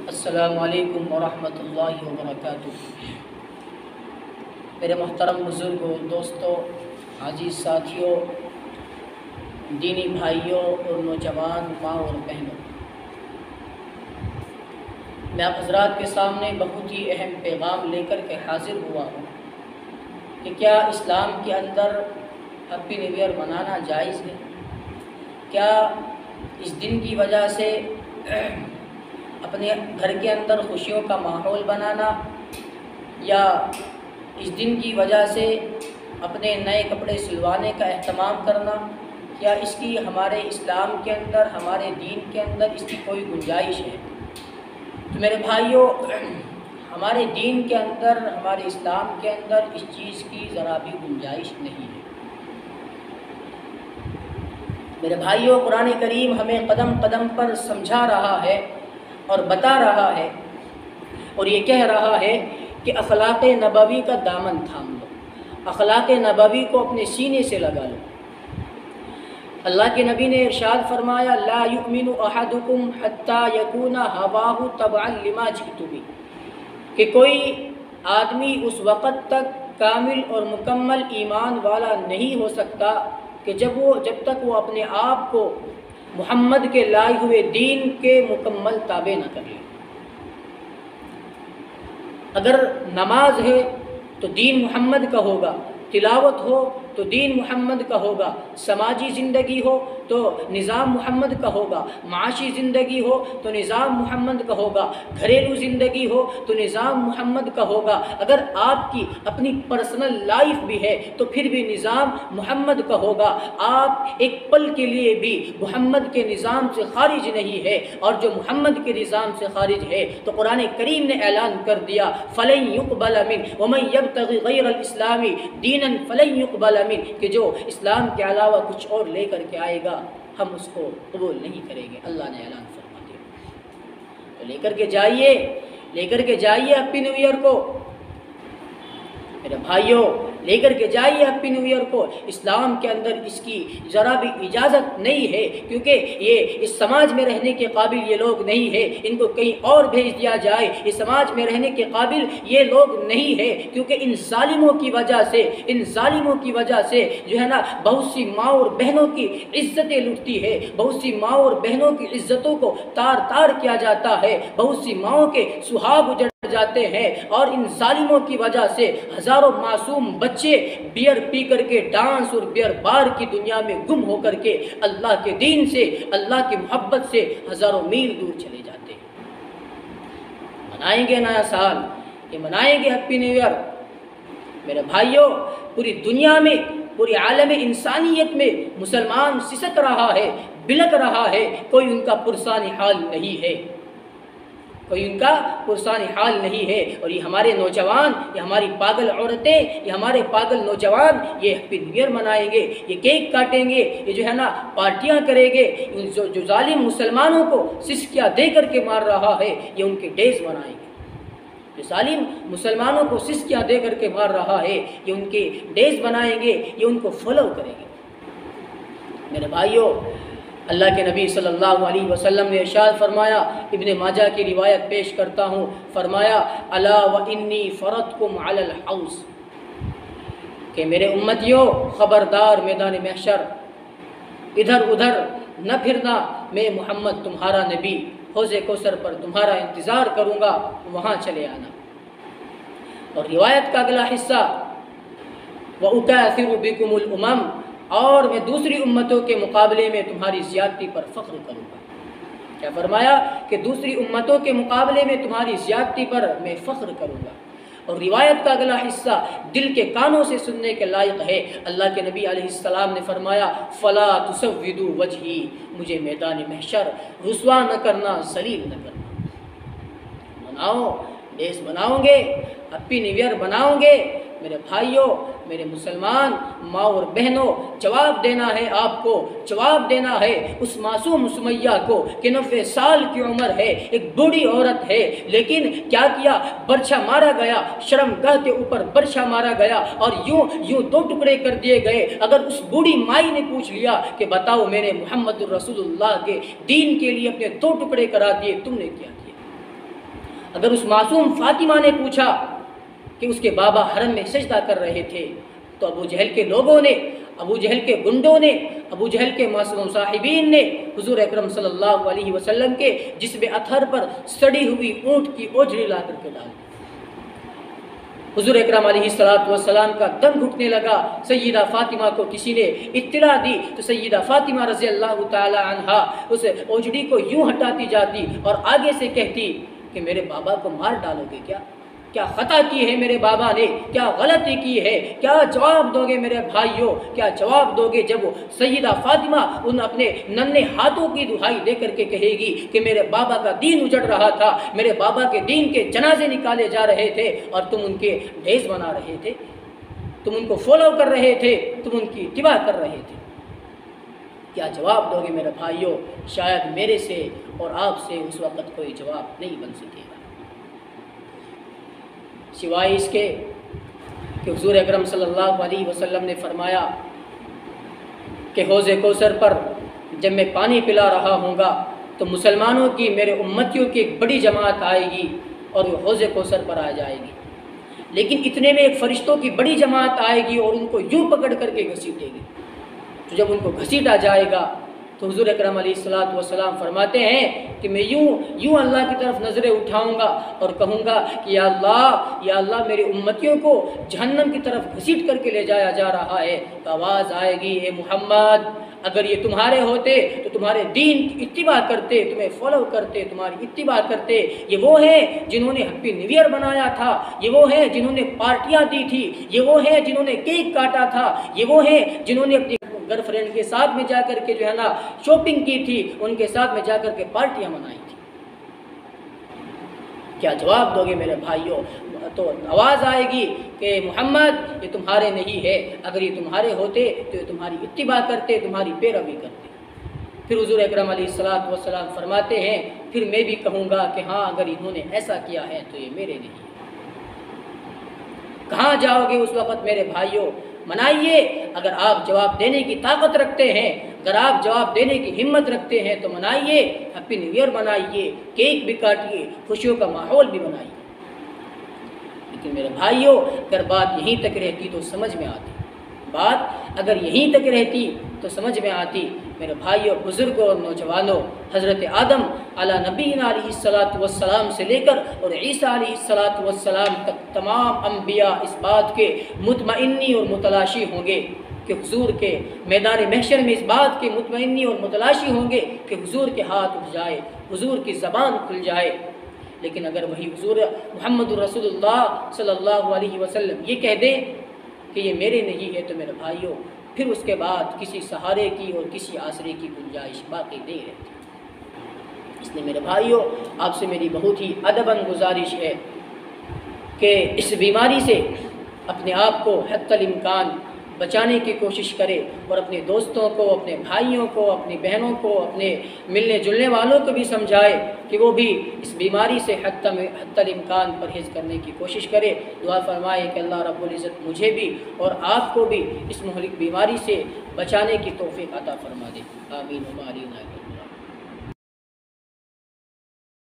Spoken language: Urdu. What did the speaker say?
السلام علیکم ورحمۃ اللہ وبرکاتہ۔ میرے محترم بزرگوں، دوستوں، عزیز ساتھیوں، دینی بھائیوں اور نوجوان ماں اور بہنوں، میں آپ حضرات کے سامنے بہت ہی اہم پیغام لے کر کے حاضر ہوا ہوں کہ کیا اسلام کے اندر ہیپی نیو ایئر منانا جائز ہے؟ کیا اس دن کی وجہ سے اپنے گھر کے اندر خوشیوں کا ماحول بنانا یا اس دن کی وجہ سے اپنے نئے کپڑے سلوانے کا اہتمام کرنا، کیا اس کی ہمارے اسلام کے اندر، ہمارے دین کے اندر اس کی کوئی گنجائش ہے؟ تو میرے بھائیوں، ہمارے دین کے اندر، ہمارے اسلام کے اندر اس چیز کی ذرا بھی گنجائش نہیں ہے۔ میرے بھائیوں، قرآن کریم ہمیں قدم قدم پر سمجھا رہا ہے اور بتا رہا ہے اور یہ کہہ رہا ہے کہ اخلاق نبوی کا دامن تھام لو، اخلاق نبوی کو اپنے سینے سے لگا لو۔ اللہ کے نبی نے ارشاد فرمایا، لا یؤمن احدکم حتی یکون ہواہ تبعا لما جئت بہ، کہ کوئی آدمی اس وقت تک کامل اور مکمل ایمان والا نہیں ہو سکتا کہ جب تک وہ اپنے آپ کو محمد کے لائے ہوئے دین کے مکمل تابع نہ کر لے۔ اگر نماز ہے تو دین محمد کا ہوگا، تلاوت ہو تو دین محمد کا ہوگا، سماجی زندگی ہو تو نظام محمد کا ہوگا، معاشی زندگی ہو تو نظام محمد کا ہوگا، گھریلو زندگی ہو تو نظام محمد کا ہوگا۔ اگر آپ کی اپنی پرسنل لائف بھی ہے تو پھر بھی نظام محمد کا ہوگا۔ آپ ایک پل کے لیے بھی محمد کے نظام سے خارج نہیں ہے، اور جو محمد کے نظام سے خارج ہے تو قرآن کریم نے اعلان کر دیا، فَلَن يُقْبَلَ مِنْهُ وَمَن يَبْتَغِ غَيْرَ الْإِسْلَامِ دِينًا فَلَن يُقْبَلَ مِنْهُ، کہ جو اسلام کے علاوہ کچھ اور لے کر کے آئے گا ہم اس کو قبول نہیں کریں گے۔ اللہ نے اعلان فرما دیا۔ تو لے کر کے جائیے ہیپی نیو ایئر کو میرے بھائیوں، لے کر کے جائیے ہیپی نیو ایئر کو۔ اسلام کے اندر اس کی ذرا بھی اجازت نہیں ہے، کیونکہ یہ اس سماج میں رہنے کے قابل یہ لوگ نہیں ہے، ان کو کہیں اور بھیج دیا جائے۔ اس سماج میں رہنے کے قابل یہ لوگ نہیں ہے، کیونکہ ان ظالموں کی وجہ سے جو ہے نا بہت سی ماں اور بہنوں کی عزتیں لٹتی ہے، بہت سی ماں اور بہنوں کی عزتوں کو تار تار کیا جاتا ہے، بہت سی ماؤں کے سہاگ اجڑ جاتے ہیں، اور ان ظالموں کی وجہ سے ہزاروں معصوم بچے بیئر پی کر کے ڈانس اور بیئر بار کی دنیا میں گم ہو کر کے اللہ کے دین سے، اللہ کی محبت سے ہزاروں میل دور چلے جاتے ہیں۔ منائیں گے نیا سال، یہ منائیں گے ہیپی نیو ایئر۔ میرے بھائیوں، پوری دنیا میں، پوری عالم انسانیت میں مسلمان سسک رہا ہے، بلک رہا ہے، کوئی ان کا پرسان حال نہیں ہے، اور یہ ہمارے نوجوان، یہ ہماری پاگل عورتیں، یہ ہمارے پاگل نوجوان یہ ہیپی نیو ایئر منائیں گے، یہ کیک کاٹیں گے، یہ جو ہے نا پارٹیاں کریں گے، جو ظالم مسلمانوں کو سسکیاں دے کر کے مار رہا ہے یہ ان کے ڈیز منائیں گے۔ جو ظالم مسلمانوں کو سسکیاں دے کر کے مار رہا ہے یہ ان کے ڈیز بنائیں گے، یہ ان کو فالو کریں گے۔ میرے بھائیوں، اللہ کے نبی صلی اللہ علیہ وسلم نے ارشاد فرمایا، ابن ماجہ کی روایت پیش کرتا ہوں، فرمایا، الا وانی فرضتکم علی الحوض، کہ میرے امتیوں خبردار، میدان محشر ادھر ادھر نہ پھرنا، میں محمد تمہارا نبی حوض کوثر پر تمہارا انتظار کروں گا، وہاں چلے آنا۔ اور روایت کا اگلا حصہ، وَأُكَاثِرُ بِكُمُ الْأُمَمَ، اور میں دوسری امتوں کے مقابلے میں تمہاری زیادتی پر فخر کروں گا۔ کیا فرمایا؟ کہ دوسری امتوں کے مقابلے میں تمہاری زیادتی پر میں فخر کروں گا۔ اور روایت کا اگلا حصہ دل کے کانوں سے سننے کے لائق ہے۔ اللہ کے نبی علیہ السلام نے فرمایا، فَلَا تُسَوِّدُوا وَجْهِي، مجھے میدان محشر رسوا نہ کرنا، ذلیل نہ کرنا۔ مناؤ، ڈیز بناؤں گے، ہیپی نیو ایئر بناؤں گے، میرے بھائیوں، میرے مسلمان ماں اور بہنوں، جواب دینا ہے آپ کو، جواب دینا ہے اس معصوم سمیہ کو کہ 90 سال کی عمر ہے، ایک بوڑھی عورت ہے، لیکن کیا کیا؟ برچھا مارا گیا، شرمگاہ کے اوپر برچھا مارا گیا اور یوں دو ٹکڑے کر دیے گئے۔ اگر اس بوڑھی مائی نے پوچھ لیا کہ بتاؤ، میں نے محمد الرسول اللہ کے دین کے لیے اپنے 2 ٹکڑے کرا دیے، تم نے کیا کیا؟ 2 ٹکڑے کر دیے گئے۔ اگر اس بوڑھی مائی نے پوچھ لیا کہ بتاؤ، میں نے محمد الرسول اللہ کے دین کے لیے اپنے 2 ٹکڑے کرا دیے، تم نے کیا کیا؟ اگر اس معصوم فاطمہ نے پوچھا کہ اس کے بابا حرم میں سجدہ کر رہے تھے تو ابو جہل کے لوگوں نے، ابو جہل کے گنڈوں نے، ابو جہل کے معصوم صاحبین نے حضور اکرم صلی اللہ علیہ وسلم کے جسم اطہر پر سڑی ہوئی اونٹ کی اوجھڑی لا کر کے ڈال دی۔ حضور اکرم علیہ السلام کا دم گھٹنے لگا، سیدہ فاطمہ کو کسی نے اطلاع دی تو سیدہ فاطمہ رضی اللہ تعالی عنہا اس اوجھڑی کو یوں ہٹاتی جاتی اور آگے سے کہتی کہ میرے بابا کو مار ڈالو گے کیا؟ کیا خطا کی ہے میرے بابا نے؟ کیا غلطی کی ہے؟ کیا جواب دو گے میرے بھائیوں؟ کیا جواب دو گے جب وہ سیدہ فاطمہ ان اپنے ننھے ہاتھوں کی دہائی دے کر کے کہے گی کہ میرے بابا کا دین اجڑ رہا تھا، میرے بابا کے دین کے جنازے نکالے جا رہے تھے اور تم ان کے ڈھیس بنا رہے تھے، تم ان کو فالو کر رہے تھے، تم ان کی اتباع کر رہے تھے؟ کیا جواب دو گے میرے بھائیوں؟ شاید میرے سے اور آپ سے اس وقت کوئی جواب نہیں بن سکے گا، سوائے اس کے کہ حضور اکرم صلی اللہ علیہ وسلم نے فرمایا کہ حوض کوثر پر جب میں پانی پلا رہا ہوں گا تو مسلمانوں کی، میرے امتیوں کی ایک بڑی جماعت آئے گی اور وہ حوض کوثر پر آ جائے گی، لیکن اتنے میں ایک فرشتوں کی بڑی جماعت آئے گی اور ان کو یوں پکڑ کر کے گھسیٹے گی۔ تو جب ان کو گھسیٹا جائے گا تو حضور اکرم علیہ السلام فرماتے ہیں کہ میں یوں اللہ کی طرف نظریں اٹھاؤں گا اور کہوں گا کہ یا اللہ میرے امتیوں کو جہنم کی طرف گھسیٹ کر کے لے جایا جا رہا ہے، تو آواز آئے گی اے محمد اگر یہ تمہارے ہوتے تو تمہارے دین کی اتباع کرتے، تمہیں فالو کرتے، تمہاری اتباع کرتے۔ یہ وہ ہیں جنہوں نے ہیپی نیو ایئر بنایا تھا، یہ وہ ہیں جنہوں نے پارٹیاں دی تھی، یہ وہ ہیں جنہوں نے کیک کاٹا تھا، یہ وہ ہیں جنہوں نے اپنی گرل فرینڈ کے ساتھ میں جا کر کے جو ہے نا شاپنگ کی تھی، ان کے ساتھ میں جا کر کے پارٹیاں منائی تھی۔ کیا جواب دو گے میرے بھائیوں؟ تو آواز آئے گی کہ محمد یہ تمہارے نہیں ہے، اگر یہ تمہارے ہوتے تو یہ تمہاری اتباع کرتے، تمہاری پیروی کرتے۔ پھر حضور اکرم علیہ السلام فرماتے ہیں پھر میں بھی کہوں گا کہ ہاں اگر انہوں نے ایسا کیا ہے تو یہ میرے نہیں ہے۔ کہاں جاؤ گے اس وقت میرے بھائیوں؟ منائیے، اگر آپ جواب دینے کی طاقت رکھتے ہیں، اگر آپ جواب دینے کی ہمت رکھتے ہیں تو منائیے، ہیپی نیو ایئر منائیے، کیک بھی کاٹیے، خوشیوں کا ماحول بھی بنائیے۔ لیکن میرے بھائیوں اگر بات یہیں تک رہتی تو سمجھ میں آتی، بات اگر یہیں تک رہتی تو سمجھ میں آتی۔ میرے بھائیوں، بزرگوں اور نوجوانوں، حضرت آدم علی نبینا علیہ السلام سے لے کر اور عیسیٰ علیہ السلام تک تمام انبیاء اس بات کے مطمئنی اور متلاشی ہوں گے کہ حضور کے میدان محشر میں اس بات کے مطمئنی اور متلاشی ہوں گے کہ حضور کے ہاتھ اٹھ جائے، حضور کی زبان کھل جائے۔ لیکن اگر وہی حضور محمد رسول اللہ صلی اللہ علیہ وسلم یہ کہہ دیں کہ یہ میرے نہیں ہے تو میرے بھائیوں پھر اس کے بعد کسی سہارے کی اور کسی آسرے کی گنجائش باقی نہیں رہتی۔ اس لیے میرے بھائیوں آپ سے میری بہت ہی ادباً گزارش ہے کہ اس بیماری سے اپنے آپ کو حتی الامکان بچانے کی کوشش کرے اور اپنے دوستوں کو، اپنے بھائیوں کو، اپنی بہنوں کو، اپنے ملنے جلنے والوں کو بھی سمجھائے کہ وہ بھی اس بیماری سے حتی الامکان پرہیز کرنے کی کوشش کرے۔ دعا فرمائے کہ اللہ رب العزت مجھے بھی اور آپ کو بھی اس مہلک بیماری سے بچانے کی توفیق عطا فرما دے۔ آمین و آمین۔